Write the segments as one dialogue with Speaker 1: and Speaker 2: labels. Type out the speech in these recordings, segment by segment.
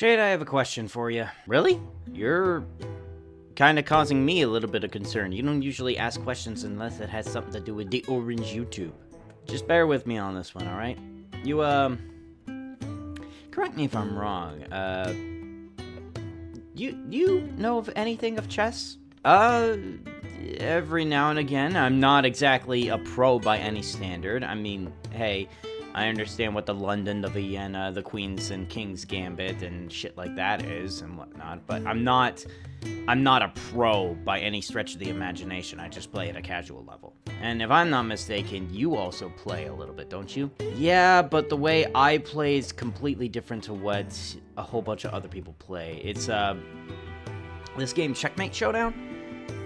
Speaker 1: Shade, I have a question for you. Really? You're kind of causing me a little bit of concern. You don't usually ask questions unless it has something to do with the orange YouTube. Just bear with me on this one, alright? You, correct me if I'm wrong, you know of anything of chess? Every now and again. I'm not exactly a pro by any standard. I mean, hey, I understand what the London, the Vienna, the Queen's and King's Gambit and shit like that is and whatnot, but I'm not a pro by any stretch of the imagination. I just play at a casual level. And if I'm not mistaken, you also play a little bit, don't you? Yeah, but the way I play is completely different to what a whole bunch of other people play. It's, this game, Checkmate Showdown?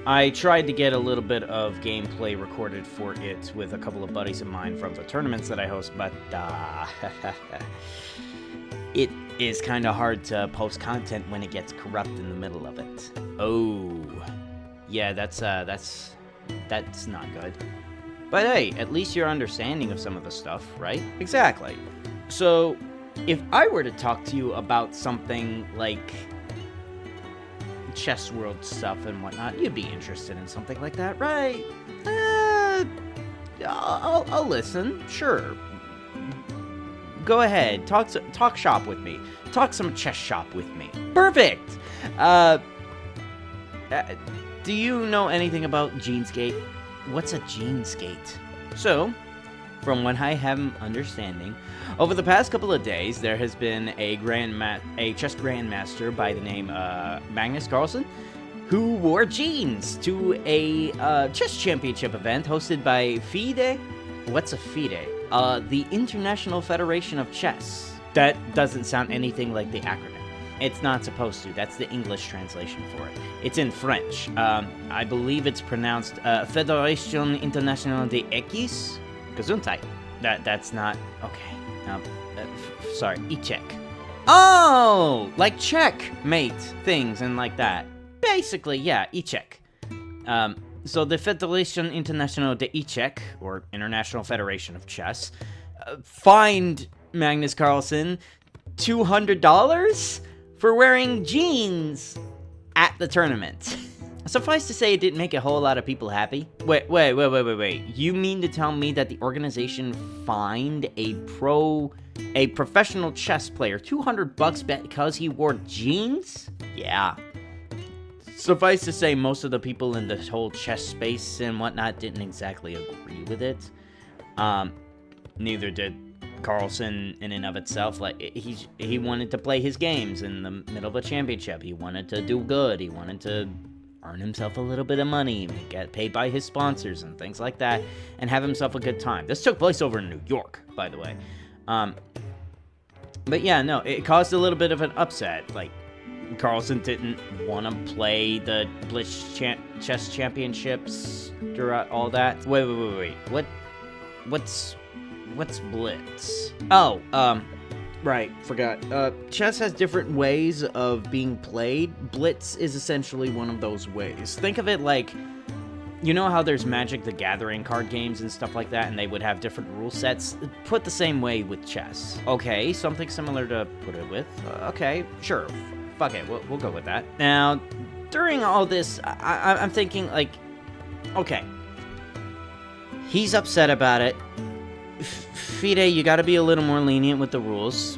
Speaker 1: I tried to get a little bit of gameplay recorded for it with a couple of buddies of mine from the tournaments that I host, but it is kind of hard to post content when it gets corrupt in the middle of it. Oh, yeah, that's not good. But hey, at least you're understanding of some of the stuff, right? Exactly. So, if I were to talk to you about something like chess world stuff and whatnot, you'd be interested in something like that, right? I'll listen, sure. Go ahead, talk shop with me. Talk some chess shop with me. Perfect! Do you know anything about Jeansgate? What's a Jeansgate? So, from what I have understanding, over the past couple of days, there has been a chess grandmaster by the name Magnus Carlsen, who wore jeans to a chess championship event hosted by FIDE. What's a FIDE? The International Federation of Chess. That doesn't sound anything like the acronym. It's not supposed to. That's the English translation for it. It's in French. I believe it's pronounced Fédération Internationale des Équis. Gesundheit. That's not... Okay. Sorry. E-check. Oh! Like checkmate things and like that. Basically, yeah. E-check. So the Fédération Internationale des Échecs, or International Federation of Chess, fined Magnus Carlsen $200 for wearing jeans at the tournament. Suffice to say, it didn't make a whole lot of people happy. Wait. You mean to tell me that the organization fined a professional chess player $200 because he wore jeans? Yeah. Suffice to say, most of the people in this whole chess space and whatnot didn't exactly agree with it. Neither did Carlsen in and of itself. Like, he wanted to play his games in the middle of a championship. He wanted to do good. He wanted to earn himself a little bit of money, get paid by his sponsors and things like that, and have himself a good time. This took place over in New York, by the way. But yeah, no, it caused a little bit of an upset. Like, Carlsen didn't want to play the Blitz chess championships throughout all that. Wait. What's Blitz? Oh, right, forgot. Chess has different ways of being played. Blitz is essentially one of those ways. Think of it like, you know how there's Magic the Gathering card games and stuff like that, and they would have different rule sets? Put the same way with chess. Okay, something similar to put it with. Okay, sure. Fuck it, we'll go with that. Now, during all this, I'm thinking, like, okay, he's upset about it. FIDE, you gotta be a little more lenient with the rules.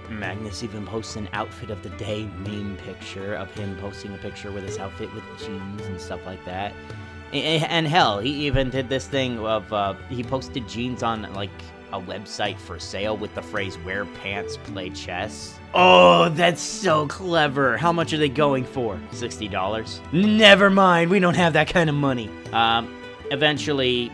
Speaker 1: Magnus even posts an outfit of the day meme picture of him posting a picture with his outfit with jeans and stuff like that. And hell, he even did this thing of, he posted jeans on, like, a website for sale with the phrase, wear pants, play chess. Oh, that's so clever. How much are they going for? $60? Never mind, we don't have that kind of money. Eventually,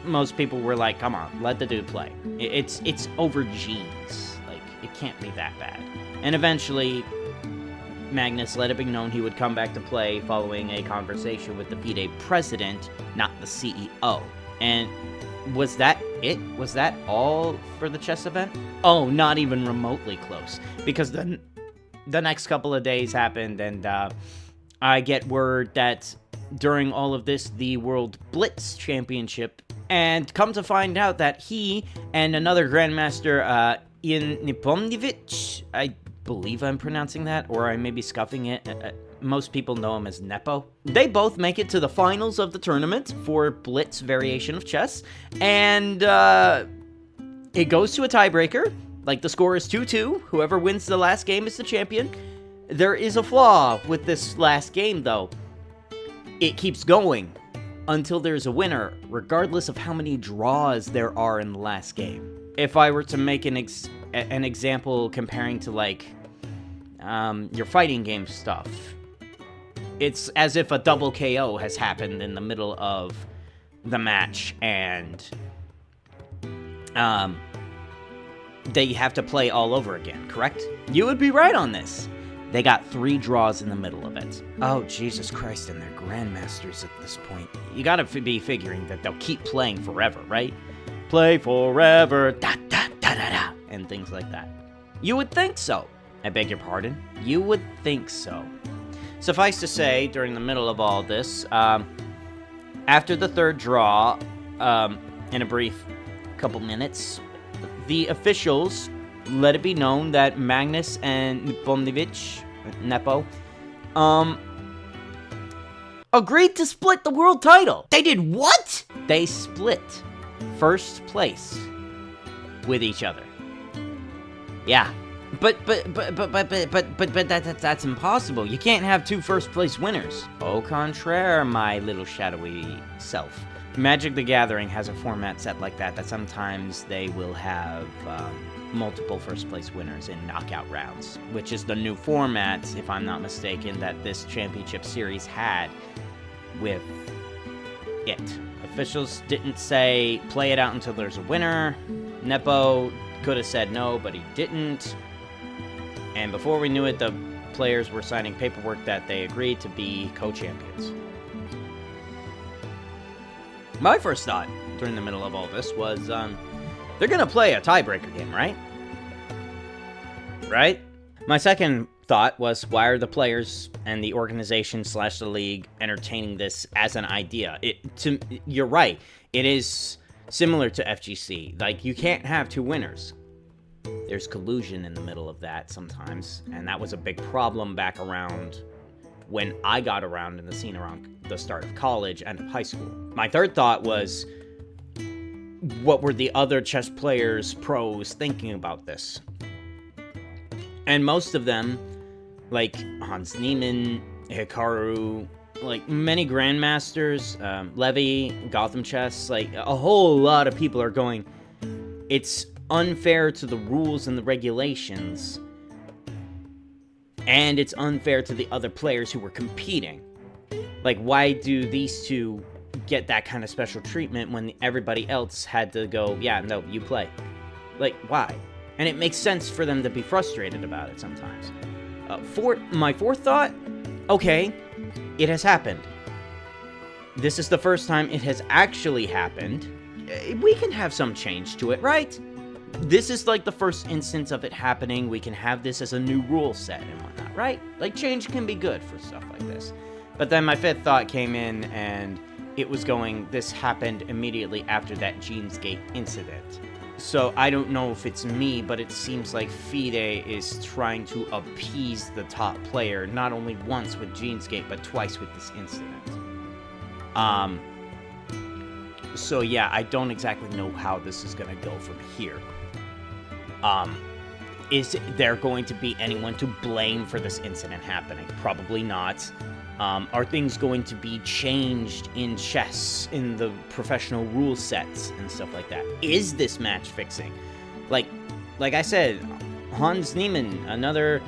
Speaker 1: most people were like, come on, let the dude play. It's over jeans. Like, it can't be that bad. And eventually, Magnus let it be known he would come back to play following a conversation with the FIDE president, not the CEO. And was that it? Was that all for the chess event? Oh, not even remotely close. Because the next couple of days happened, and I get word that during all of this, the World Blitz Championship, and come to find out that he and another Grandmaster, Ian Nepomnievich, I believe I'm pronouncing that, or I may be scuffing it. Most people know him as Nepo. They both make it to the finals of the tournament for Blitz variation of chess, and it goes to a tiebreaker. Like, the score is 2-2. Whoever wins the last game is the champion. There is a flaw with this last game, though. It keeps going until there's a winner, regardless of how many draws there are in the last game. If I were to make an example comparing to, like, your fighting game stuff, it's as if a double KO has happened in the middle of the match, and they have to play all over again, correct? You would be right on this. They got 3 draws in the middle of it. Oh, Jesus Christ, and they're grandmasters at this point. You gotta be figuring that they'll keep playing forever, right? Play forever, da da da da da, and things like that. You would think so. I beg your pardon? You would think so. Suffice to say, during the middle of all this, after the 3rd draw, in a brief couple minutes, the officials let it be known that Magnus and Nepo, agreed to split the world title. They did what? They split first place with each other. Yeah. But that's impossible. You can't have 2 first place winners. Au contraire, my little shadowy self. Magic the Gathering has a format set like that sometimes they will have multiple first place winners in knockout rounds, which is the new format, if I'm not mistaken, that this championship series had with it. Officials didn't say play it out until there's a winner. Nepo could have said no, but he didn't. And before we knew it, the players were signing paperwork that they agreed to be co-champions. My first thought during the middle of all this was, they're gonna play a tiebreaker game, right? Right? My second thought was, why are the players and the organization / the league entertaining this as an idea? You're right. It is similar to FGC. Like, you can't have 2 winners. There's collusion in the middle of that sometimes, and that was a big problem back around when I got around in the scene around the start of college and of high school. My third thought was, what were the other chess players, pros, thinking about this? And most of them, like Hans Niemann, Hikaru, like many grandmasters, Levy, Gotham Chess, like a whole lot of people are going, it's unfair to the rules and the regulations, and it's unfair to the other players who were competing. Like, why do these two get that kind of special treatment when everybody else had to go, yeah, no, you play? Like, why? And it makes sense for them to be frustrated about it sometimes. My fourth thought, okay, it has happened. This is the first time it has actually happened. We can have some change to it, right? This is like the first instance of it happening. We can have this as a new rule set and whatnot, right? Like, change can be good for stuff like this. But then my fifth thought came in, and it was going, this happened immediately after that Jeansgate incident. So I don't know if it's me, but it seems like FIDE is trying to appease the top player, not only once with Jeansgate, but twice with this incident. So yeah, I don't exactly know how this is gonna go from here. Is there going to be anyone to blame for this incident happening? Probably not. Are things going to be changed in chess, in the professional rule sets and stuff like that? Is this match fixing? Like I said, Hans Niemann, another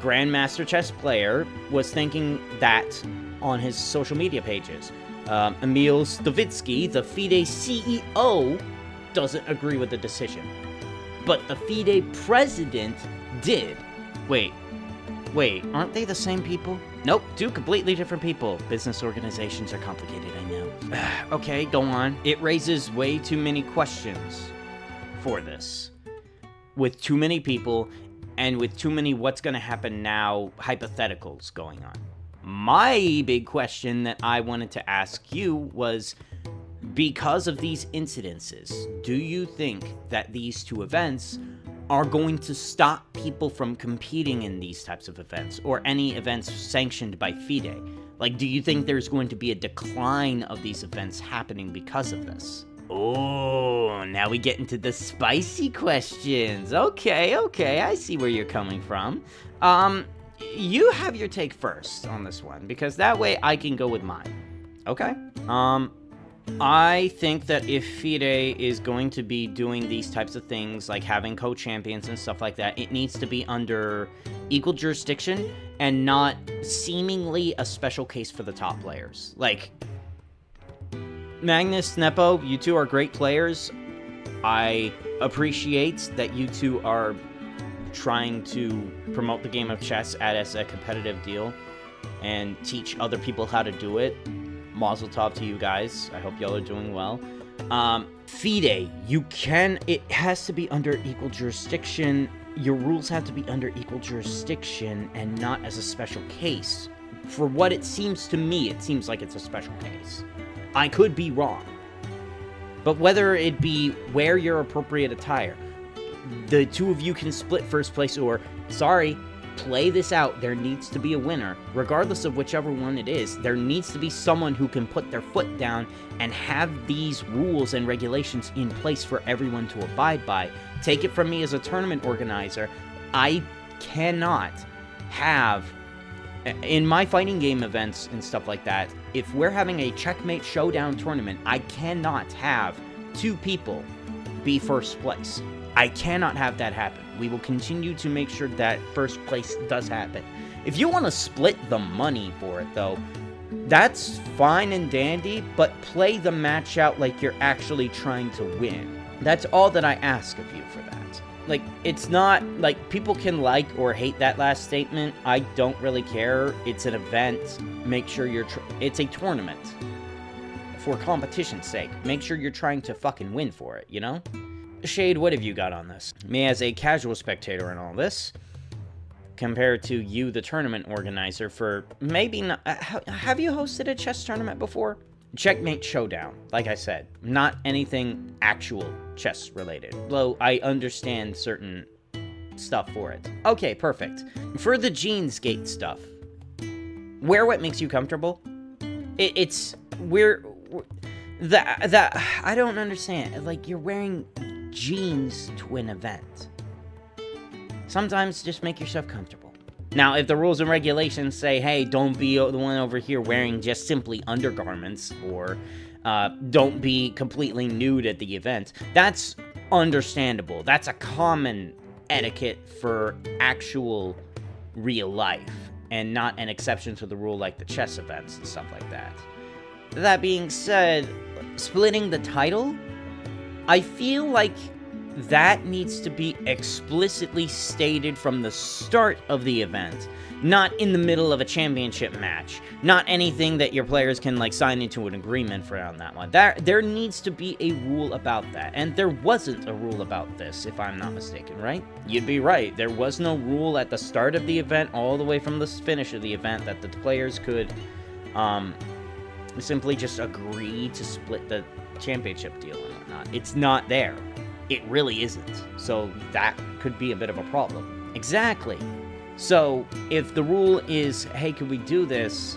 Speaker 1: grandmaster chess player, was thinking that on his social media pages. Emil Stavitsky, the FIDE CEO, doesn't agree with the decision. But the FIDE president did. Wait, aren't they the same people? Nope, 2 completely different people. Business organizations are complicated, I know. Okay, go on. It raises way too many questions for this. With too many people, and with too many what's gonna happen now hypotheticals going on. My big question that I wanted to ask you was, because of these incidences, do you think that these 2 events are going to stop people from competing in these types of events or any events sanctioned by FIDE? Like, do you think there's going to be a decline of these events happening because of this? Oh, now we get into the spicy questions. Okay, I see where you're coming from. You have your take first on this one, because that way I can go with mine. Okay? I think that if FIDE is going to be doing these types of things, like having co-champions and stuff like that, it needs to be under equal jurisdiction and not seemingly a special case for the top players. Like, Magnus, Nepo, you two are great players. I appreciate that you two are trying to promote the game of chess as a competitive deal and teach other people how to do it. Mazel tov to you guys. I hope y'all are doing well. FIDE, it has to be under equal jurisdiction. Your rules have to be under equal jurisdiction and not as a special case. For what it seems to me, it seems like it's a special case. I could be wrong. But whether it be wear your appropriate attire, the two of you can split first place, or, sorry, play this out. There needs to be a winner. Regardless of whichever one it is, there needs to be someone who can put their foot down and have these rules and regulations in place for everyone to abide by. Take it from me as a tournament organizer, I cannot have, in my fighting game events and stuff like that, if we're having a checkmate showdown tournament, I cannot have two people be first place. I cannot have that happen. We will continue to make sure that first place does happen. If you want to split the money for it, though, that's fine and dandy, but play the match out like you're actually trying to win. That's all that I ask of you for that. Like, it's not, like, people can like or hate that last statement. I don't really care. It's an event. Make sure it's a tournament. For competition's sake. Make sure you're trying to fucking win for it, you know? Shade, what have you got on this? Me as a casual spectator in all this, compared to you, the tournament organizer, for maybe not... have you hosted a chess tournament before? Checkmate Showdown, like I said. Not anything actual chess related. Though I understand certain stuff for it. Okay, perfect. For the Jeans Gate stuff, wear what makes you comfortable. I don't understand. Like, you're wearing jeans to an event. Sometimes just make yourself comfortable. Now, if the rules and regulations say, hey, don't be the one over here wearing just simply undergarments, or don't be completely nude at the event, that's understandable. That's a common etiquette for actual real life, and not an exception to the rule like the chess events and stuff like that. That being said, splitting the title, I feel like that needs to be explicitly stated from the start of the event, not in the middle of a championship match, not anything that your players can, like, sign into an agreement for on that one. There needs to be a rule about that, and there wasn't a rule about this, if I'm not mistaken, right? You'd be right. There was no rule at the start of the event all the way from the finish of the event that the players could, simply just agree to split the championship deal and whatnot. It's not there. It really isn't. So that could be a bit of a problem. Exactly. So if the rule is, hey, could we do this?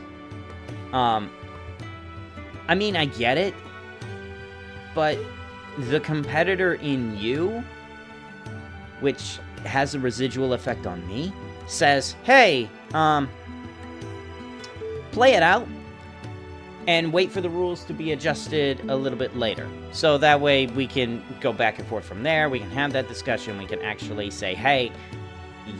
Speaker 1: I mean, I get it, but the competitor in you, which has a residual effect on me, says, hey, play it out and wait for the rules to be adjusted a little bit later. So that way we can go back and forth from there. We can have that discussion. We can actually say, hey,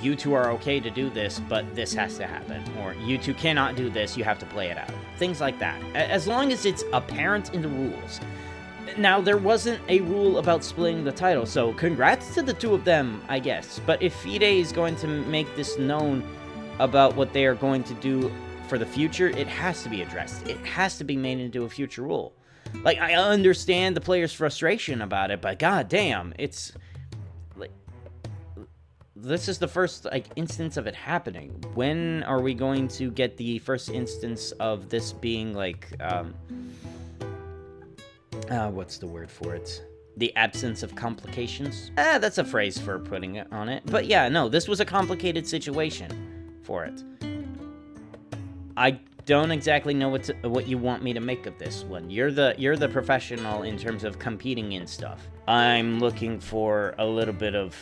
Speaker 1: you two are okay to do this, but this has to happen. Or you two cannot do this, you have to play it out. Things like that. As long as it's apparent in the rules. Now, there wasn't a rule about splitting the title, so congrats to the two of them, I guess. But if FIDE is going to make this known about what they are going to do for the future, it has to be addressed. It has to be made into a future rule. Like, I understand the player's frustration about it, but goddamn, it's like, this is the first, like, instance of it happening. When are we going to get the first instance of this being, like, what's the word for it? The absence of complications? That's a phrase for putting it on it. But yeah, no, this was a complicated situation for it. I don't exactly know what you want me to make of this one. You're the professional in terms of competing in stuff. I'm looking for a little bit of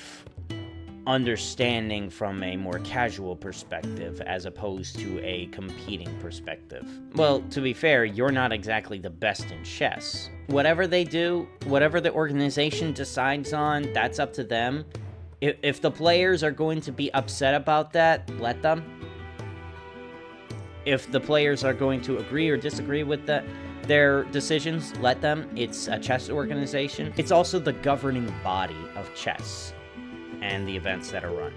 Speaker 1: understanding from a more casual perspective as opposed to a competing perspective. Well, to be fair, you're not exactly the best in chess. Whatever they do, whatever the organization decides on, that's up to them. If the players are going to be upset about that, let them. If the players are going to agree or disagree with their decisions, let them. It's a chess organization. It's also the governing body of chess and the events that are run.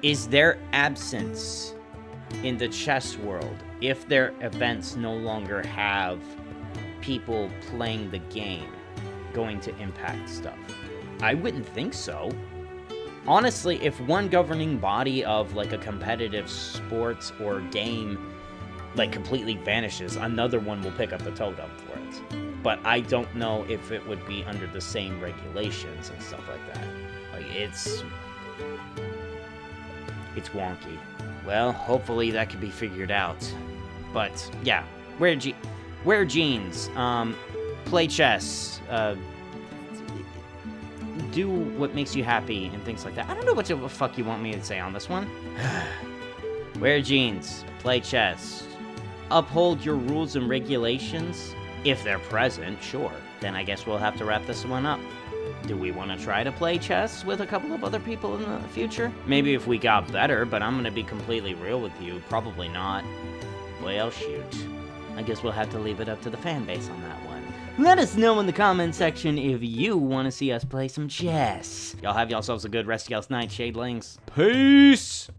Speaker 1: Is their absence in the chess world, if their events no longer have people playing the game, going to impact stuff? I wouldn't think so. Honestly, if one governing body of like a competitive sports or game like completely vanishes, another one will pick up the totem for it. But I don't know if it would be under the same regulations and stuff like that. Like, it's wonky. Well, hopefully that can be figured out. But yeah, wear jeans, play chess, do what makes you happy and things like that. I don't know what the fuck you want me to say on this one. Wear jeans, play chess, uphold your rules and regulations. If they're present, sure. Then I guess we'll have to wrap this one up. Do we want to try to play chess with a couple of other people in the future? Maybe if we got better, but I'm gonna be completely real with you, probably not. Well, shoot. I guess we'll have to leave it up to the fan base on that one. Let us know in the comment section if you want to see us play some chess. Y'all have yourselves a good rest of y'all's night, Shadelings. Peace!